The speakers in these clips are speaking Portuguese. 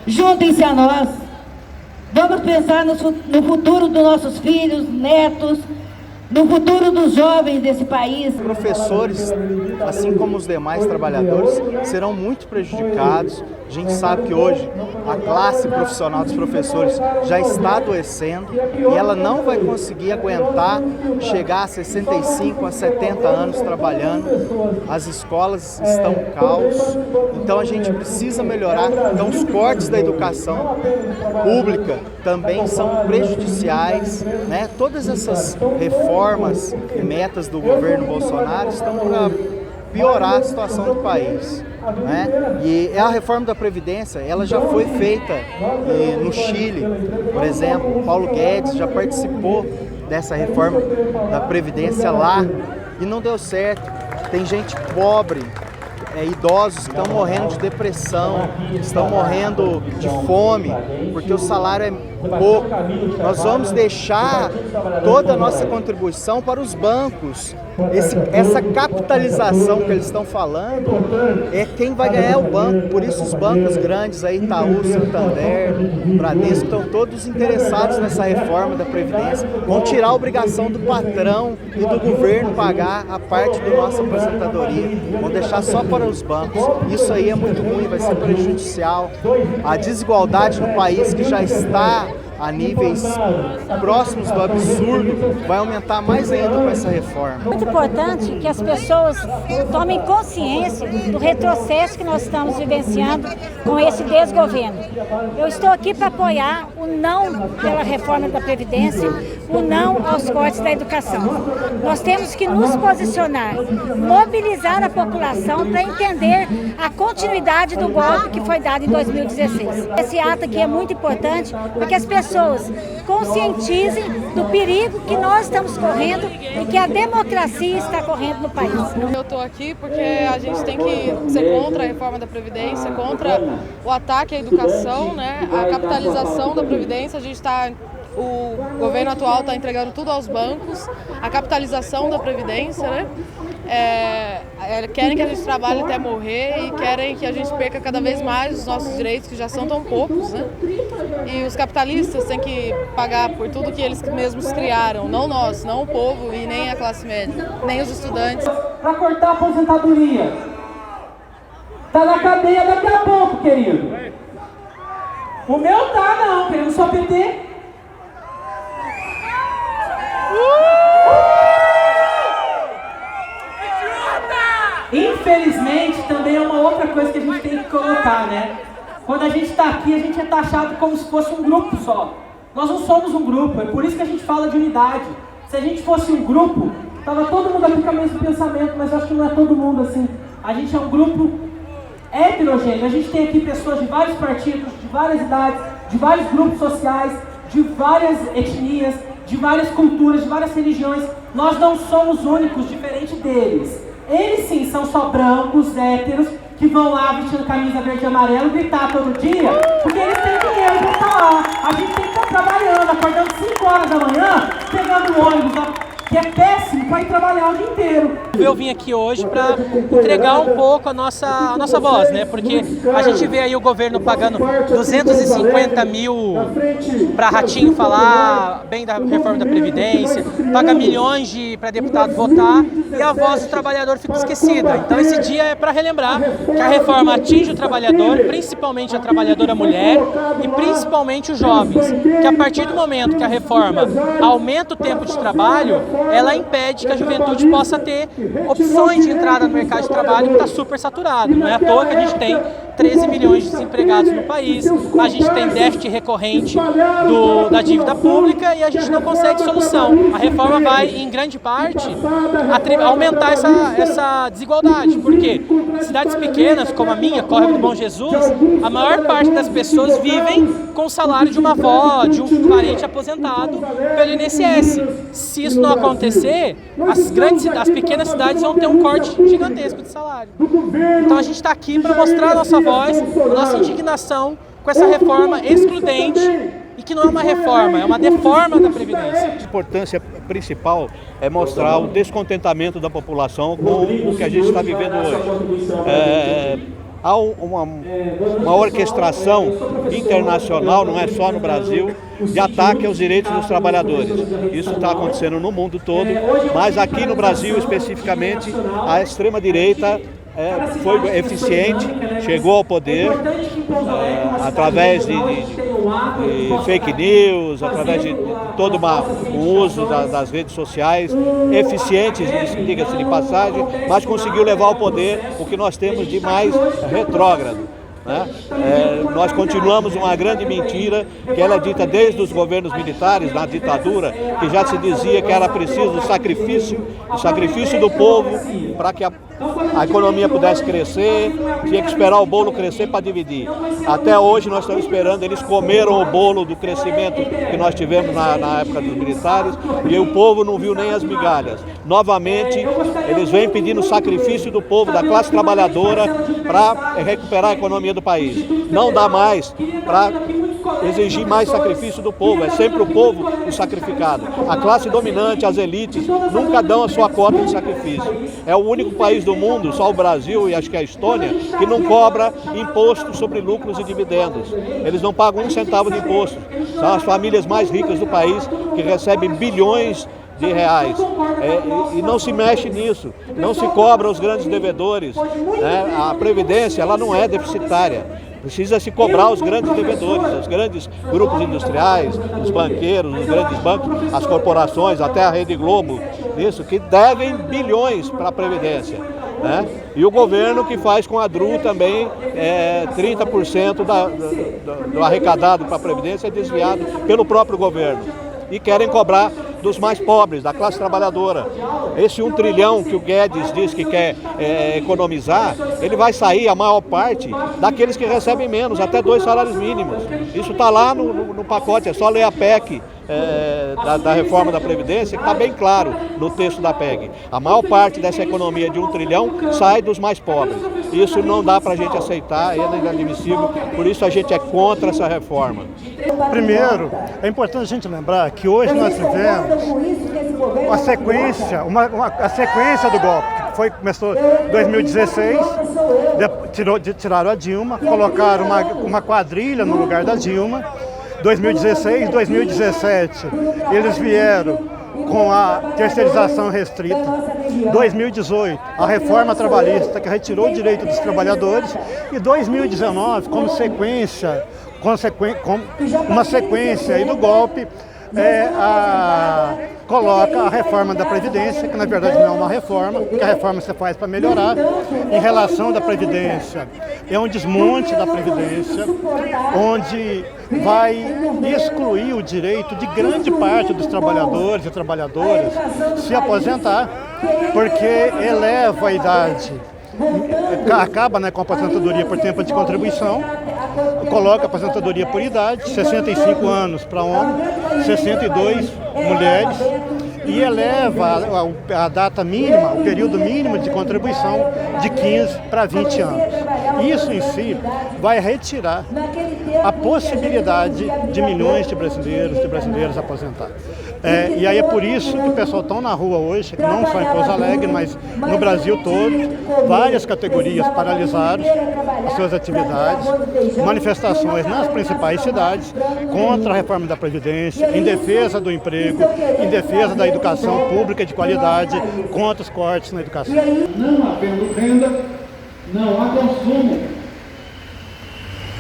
Juntem-se a nós. Vamos pensar no futuro dos nossos filhos, netos, no futuro dos jovens desse país. Professores, assim como os demais trabalhadores, serão muito prejudicados. A gente sabe que hoje a classe profissional dos professores já está adoecendo e ela não vai conseguir aguentar chegar a 65, a 70 anos trabalhando. As escolas estão um caos, então a gente precisa melhorar. Então os cortes da educação pública também são prejudiciais, né? Todas essas reformas e metas do governo Bolsonaro estão para piorar a situação do país, né? E a reforma da Previdência, ela já foi feita no Chile, por exemplo. Paulo Guedes já participou dessa reforma da Previdência lá e não deu certo. Tem gente pobre, idosos que estão morrendo de depressão, estão morrendo de fome, porque o salário é pouco. Nós vamos deixar toda a nossa contribuição para os bancos. Essa capitalização que eles estão falando é quem vai ganhar o banco. Por isso os bancos grandes, aí, Itaú, Santander, Bradesco, estão todos interessados nessa reforma da Previdência. Vão tirar a obrigação do patrão e do governo pagar a parte da nossa aposentadoria. Vão deixar só para os bancos. Isso aí é muito ruim, vai ser prejudicial. A desigualdade no país, que já está a níveis próximos do absurdo, vai aumentar mais ainda com essa reforma. Muito importante que as pessoas tomem consciência do retrocesso que nós estamos vivenciando com esse desgoverno. Eu estou aqui para apoiar o não pela reforma da Previdência, o não aos cortes da educação. Nós temos que nos posicionar, mobilizar a população para entender a continuidade do golpe que foi dado em 2016. Esse ato aqui é muito importante porque as pessoas conscientizem do perigo que nós estamos correndo e que a democracia está correndo no país. Eu estou aqui porque a gente tem que ser contra a reforma da Previdência, contra o ataque à educação, né? A capitalização da Previdência. O governo atual está entregando tudo aos bancos, a capitalização da Previdência, né? Querem que a gente trabalhe até morrer e querem que a gente perca cada vez mais os nossos direitos, que já são tão poucos, né? E os capitalistas têm que pagar por tudo que eles mesmos criaram, não nós, não o povo e nem a classe média, nem os estudantes. Para cortar a aposentadoria. Tá na cadeia daqui a pouco, querido. O meu tá não, querido, só PT. Infelizmente, também é uma outra coisa que a gente tem que colocar, né? Quando a gente está aqui, a gente é taxado como se fosse um grupo só. Nós não somos um grupo, é por isso que a gente fala de unidade. Se a gente fosse um grupo, tava todo mundo aqui com o mesmo pensamento, mas eu acho que não é todo mundo assim. A gente é um grupo heterogêneo. A gente tem aqui pessoas de vários partidos, de várias idades, de vários grupos sociais, de várias etnias, de várias culturas, de várias religiões. Nós não somos únicos, diferente deles. Eles sim são só brancos, héteros, que vão lá vestindo camisa verde e amarelo, gritar todo dia, porque eles têm dinheiro para estar lá. A gente tem que estar trabalhando, acordando 5 horas da manhã, pegando o ônibus, que é péssimo para ir trabalhar o dia inteiro. Eu vim aqui hoje para entregar um pouco a nossa voz, né? Porque a gente vê aí o governo pagando 250 mil para ratinho falar bem da reforma da Previdência, paga milhões para deputado votar e a voz do trabalhador fica esquecida. Então esse dia é para relembrar que a reforma atinge o trabalhador, principalmente a trabalhadora mulher e principalmente os jovens. Que a partir do momento que a reforma aumenta o tempo de trabalho, ela impede que a juventude possa ter opções de entrada no mercado de trabalho que está super saturado. Não é à toa que a gente tem 13 milhões de desempregados no país, a gente tem déficit recorrente da dívida pública e a gente não consegue solução. A reforma vai, em grande parte, aumentar essa desigualdade, porque cidades pequenas, como a minha, Córrego do Bom Jesus, a maior parte das pessoas vivem com o salário de uma avó, de um parente aposentado pelo INSS. Se isso não acontecer, as pequenas cidades vão ter um corte gigantesco de salário. Então a gente está aqui para mostrar a nossa voz, a nossa indignação com essa reforma excludente e que não é uma reforma, é uma deforma da Previdência. A importância principal é mostrar o descontentamento da população com o que a gente está vivendo hoje. há uma orquestração internacional, não é só no Brasil, de ataque aos direitos dos trabalhadores. Isso está acontecendo no mundo todo, mas aqui no Brasil especificamente a extrema-direita foi eficiente, chegou ao poder através de fake news, através de todo o uso das redes sociais, eficientes, diga-se de passagem, mas conseguiu levar ao poder o que nós temos de mais retrógrado. Né? Nós continuamos uma grande mentira que ela é dita desde os governos militares, na ditadura, que já se dizia que era preciso o sacrifício do povo para que a economia pudesse crescer, tinha que esperar o bolo crescer para dividir. Até hoje nós estamos esperando, eles comeram o bolo do crescimento que nós tivemos na época dos militares e o povo não viu nem as migalhas. Novamente, eles vêm pedindo o sacrifício do povo, da classe trabalhadora, para recuperar a economia do país. Não dá mais para exigir mais sacrifício do povo, é sempre o povo o sacrificado. A classe dominante, as elites, nunca dão a sua cota de sacrifício. É o único país do mundo, só o Brasil e acho que a Estônia, que não cobra imposto sobre lucros e dividendos. Eles não pagam 1 centavo de imposto. São as famílias mais ricas do país que recebem bilhões de reais. E não se mexe nisso, não se cobra os grandes devedores. A Previdência ela não é deficitária. Precisa se cobrar os grandes devedores, os grandes grupos industriais, os banqueiros, os grandes bancos, as corporações, até a Rede Globo, isso, que devem bilhões para a Previdência. Né? E o governo que faz com a DRU também 30% do arrecadado para a Previdência é desviado pelo próprio governo. E querem cobrar dos mais pobres, da classe trabalhadora. Esse 1 trilhão que o Guedes diz que quer economizar, ele vai sair, a maior parte, daqueles que recebem menos, até 2 salários mínimos. Isso está lá no pacote, é só ler a PEC da reforma da Previdência, que está bem claro no texto da PEC. A maior parte dessa economia de 1 trilhão sai dos mais pobres. Isso não dá para a gente aceitar, é inadmissível, por isso a gente é contra essa reforma. Primeiro, é importante a gente lembrar que hoje nós tivemos a sequência do golpe, que começou em 2016, tiraram a Dilma, colocaram uma quadrilha no lugar da Dilma. 2016, 2017, eles vieram com a terceirização restrita. 2018, a reforma trabalhista, que retirou o direito dos trabalhadores. E 2019, como uma sequência aí do golpe, coloca a reforma da Previdência, que na verdade não é uma reforma, que a reforma você faz para melhorar. Em relação da Previdência, é um desmonte da Previdência, onde vai excluir o direito de grande parte dos trabalhadores e trabalhadoras se aposentar, porque eleva a idade, acaba com a aposentadoria por tempo de contribuição, coloca a aposentadoria por idade, 65 anos para homens, 62 mulheres, e eleva a data mínima, o período mínimo de contribuição de 15 para 20 anos. Isso em si vai retirar a possibilidade de milhões de brasileiros aposentar. E aí é por isso que o pessoal está na rua hoje, não só em Pouso Alegre, mas no Brasil todo. Várias categorias paralisaram as suas atividades, manifestações nas principais cidades contra a reforma da Previdência, em defesa do emprego, em defesa da educação pública de qualidade, contra os cortes na educação. Não havendo renda, não há consumo.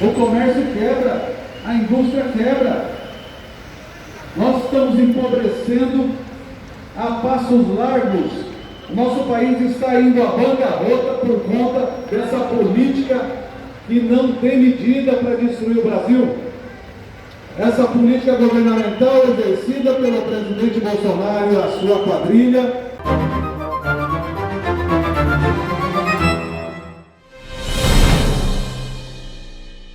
O comércio quebra, a indústria quebra. Nós estamos empobrecendo a passos largos. O nosso país está indo à bancarrota por conta dessa política que não tem medida para destruir o Brasil. Essa política governamental exercida pelo presidente Bolsonaro e a sua quadrilha